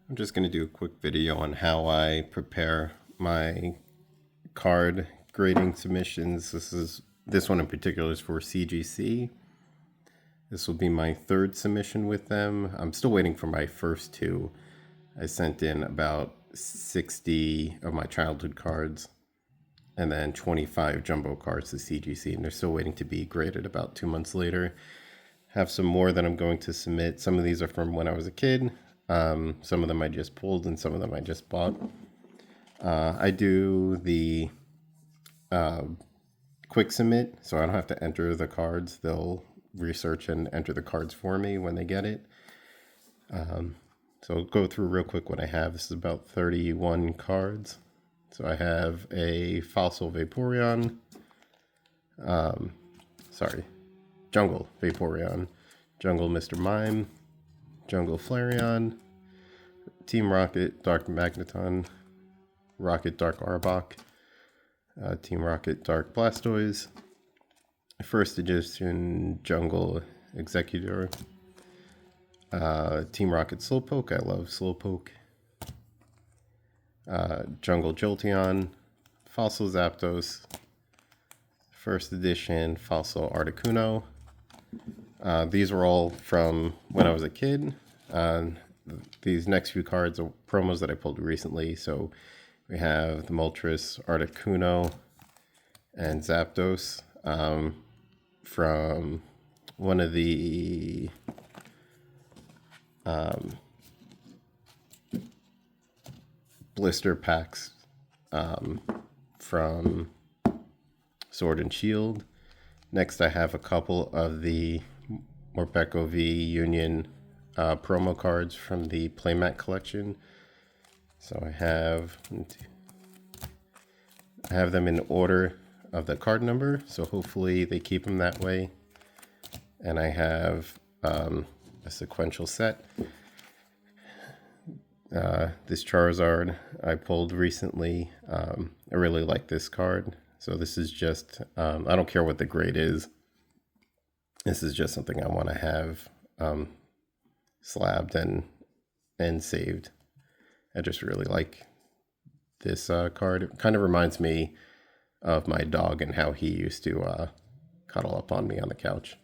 I'm just going to do a quick video on how I prepare my card grading submissions. This one in particular is for CGC. This will be my third submission with them. I'm still waiting for my first two. I sent in about 60 of my childhood cards and then 25 jumbo cards to CGC, and they're still waiting to be graded about 2 months later. Have some more that I'm going to submit. Some of these are from when I was a kid. Some of them I just pulled and some of them I just bought. I do the quick submit, so I don't have to enter the cards. They'll research and enter the cards for me when they get it. So I'll go through real quick what I have. This is about 31 cards. So I have a Fossil Vaporeon. Jungle Vaporeon. Jungle Mr. Mime. Jungle Flareon. Team Rocket Dark Magneton. Rocket Dark Arbok. Team Rocket Dark Blastoise. First edition Jungle Executor. Team Rocket Slowpoke. I love Slowpoke. Jungle Jolteon. Fossil Zapdos. First edition Fossil Articuno. These were all from when I was a kid. These next few cards are promos that I pulled recently. So we have the Moltres, Articuno, and Zapdos from one of the blister packs from Sword and Shield. Next, I have a couple of the Morpeko V Union promo cards from the playmat collection. So I have them in order of the card number, so hopefully they keep them that way. And I have a sequential set. This Charizard I pulled recently. I really like this card. So this is just, I don't care what the grade is. This is just something I want to have slabbed and saved. I just really like this card. It kind of reminds me of my dog and how he used to cuddle up on me on the couch.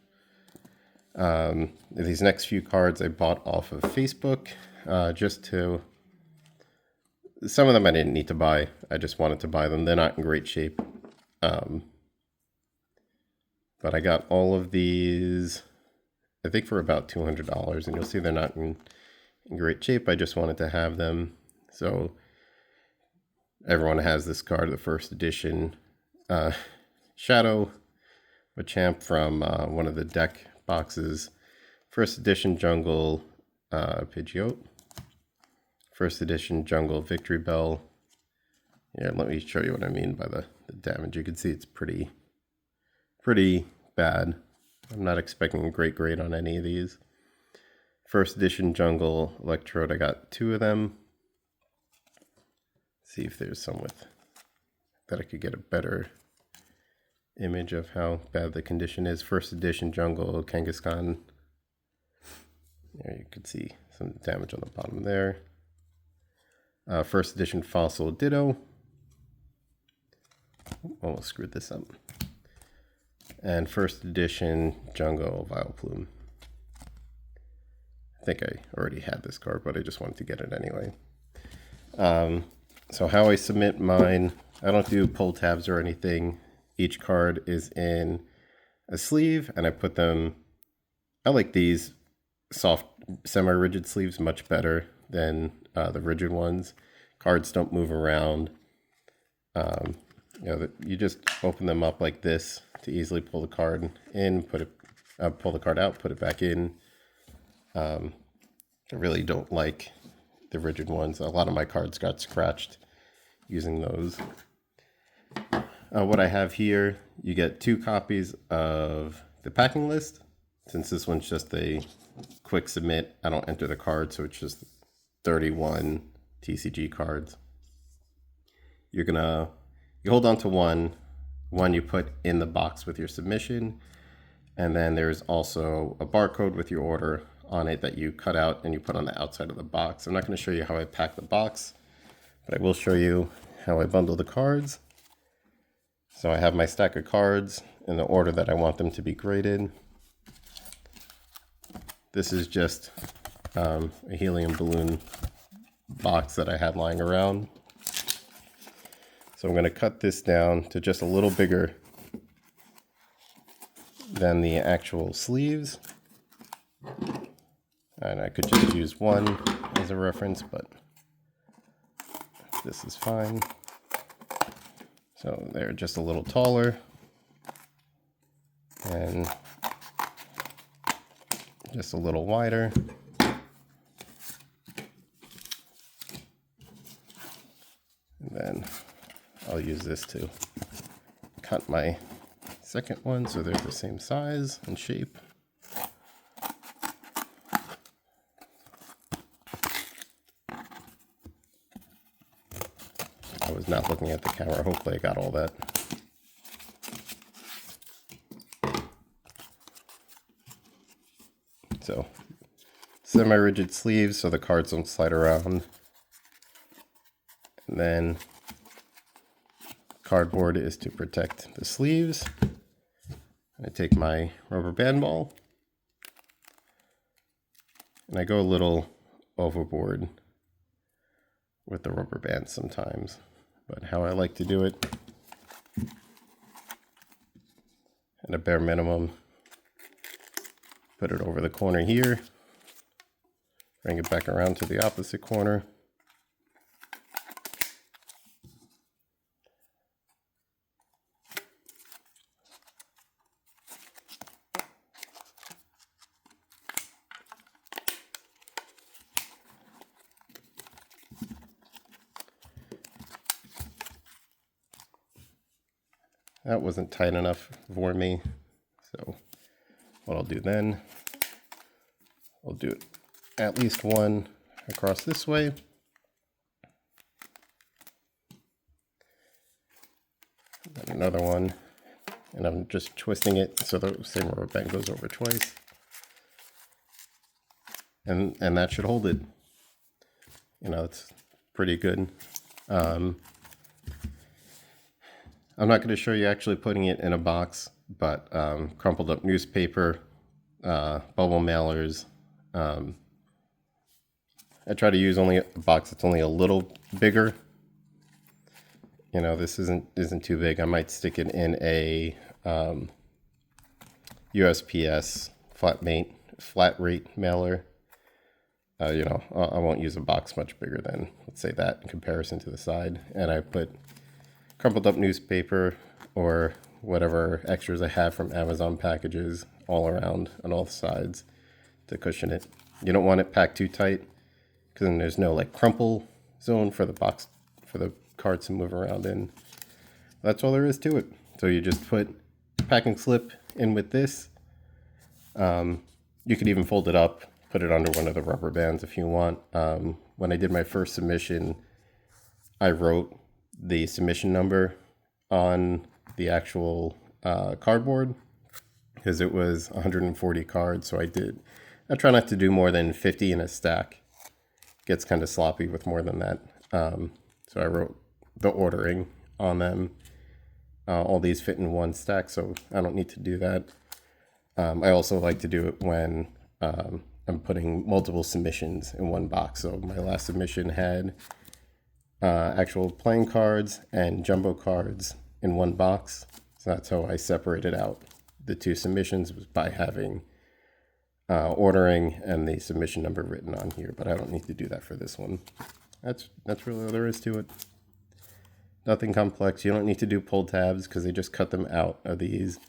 These next few cards I bought off of Facebook some of them I didn't need to buy. I just wanted to buy them. They're not in great shape. But I got all of these, I think, for about $200, and you'll see they're not in great shape. I just wanted to have them. So everyone has this card, the first edition Shadow Machamp from one of the deck boxes. First edition Jungle Pidgeot. First edition Jungle Victory Bell. Yeah, let me show you what I mean by the damage. You can see it's pretty bad. I'm not expecting a great grade on any of these. First edition Jungle Electrode, I got 2 of them. See if there's some that I could get a better image of how bad the condition is. First edition Jungle Kangaskhan. There you can see some damage on the bottom there. First edition Fossil Ditto. Almost screwed this up. And first edition Jungle Vileplume. I think I already had this card, but I just wanted to get it anyway. So how I submit mine, I don't do pull tabs or anything. Each card is in a sleeve, and I put them, I like these soft, semi-rigid sleeves much better than the rigid ones. Cards don't move around. You just open them up like this to easily pull the card in, pull the card out, put it back in. I really don't like the rigid ones. A lot of my cards got scratched using those. What I have here, you get 2 copies of the packing list. Since this one's just a quick submit, I don't enter the card, so it's just 31 TCG cards. You hold on to one you put in the box with your submission, and then there's also a barcode with your order on it that you cut out and you put on the outside of the box. I'm not going to show you how I pack the box, but I will show you how I bundle the cards. So I have my stack of cards in the order that I want them to be graded. This is just a helium balloon box that I had lying around. So I'm going to cut this down to just a little bigger than the actual sleeves. And I could just use one as a reference, but this is fine. So they're just a little taller and just a little wider. And then I'll use this to cut my second one so they're the same size and shape. I was not looking at the camera. Hopefully I got all that. So, semi-rigid sleeves so the cards don't slide around. And then cardboard is to protect the sleeves. I take my rubber band ball and I go a little overboard with the rubber band sometimes. But how I like to do it, at a bare minimum, put it over the corner here, bring it back around to the opposite corner. That wasn't tight enough for me, so what I'll do then, I'll do it at least one across this way. Then another one, and I'm just twisting it so the same rubber band goes over twice. And that should hold it. You know, it's pretty good. I'm not going to show you actually putting it in a box, but crumpled up newspaper, bubble mailers. I try to use only a box that's only a little bigger. You know, this isn't too big. I might stick it in a USPS flat rate mailer. You know, I won't use a box much bigger than, let's say, that in comparison to the side. And I put crumpled up newspaper or whatever extras I have from Amazon packages all around on all sides to cushion it. You don't want it packed too tight because then there's no like crumple zone for the box, for the cards to move around in. That's all there is to it. So you just put packing slip in with this. You could even fold it up, put it under one of the rubber bands if you want. When I did my first submission, I wrote the submission number on the actual cardboard because it was 140 cards. So I try not to do more than 50 in a stack. It gets kind of sloppy with more than that. So I wrote the ordering on them. All these fit in one stack, so I don't need to do that. I also like to do it when I'm putting multiple submissions in one box. So my last submission had actual playing cards and jumbo cards in one box. So that's how I separated out the two submissions, was by having ordering and the submission number written on here. But I don't need to do that for this one. That's really all there is to it. Nothing complex. You don't need to do pull tabs because they just cut them out of these.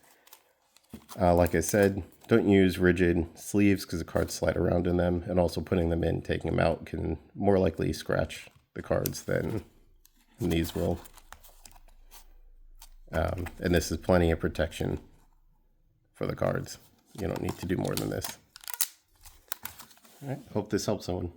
Like I said, don't use rigid sleeves because the cards slide around in them, and also putting them in, taking them out can more likely scratch the cards than these will. And this is plenty of protection for the cards. You don't need to do more than this. All right, hope this helps someone.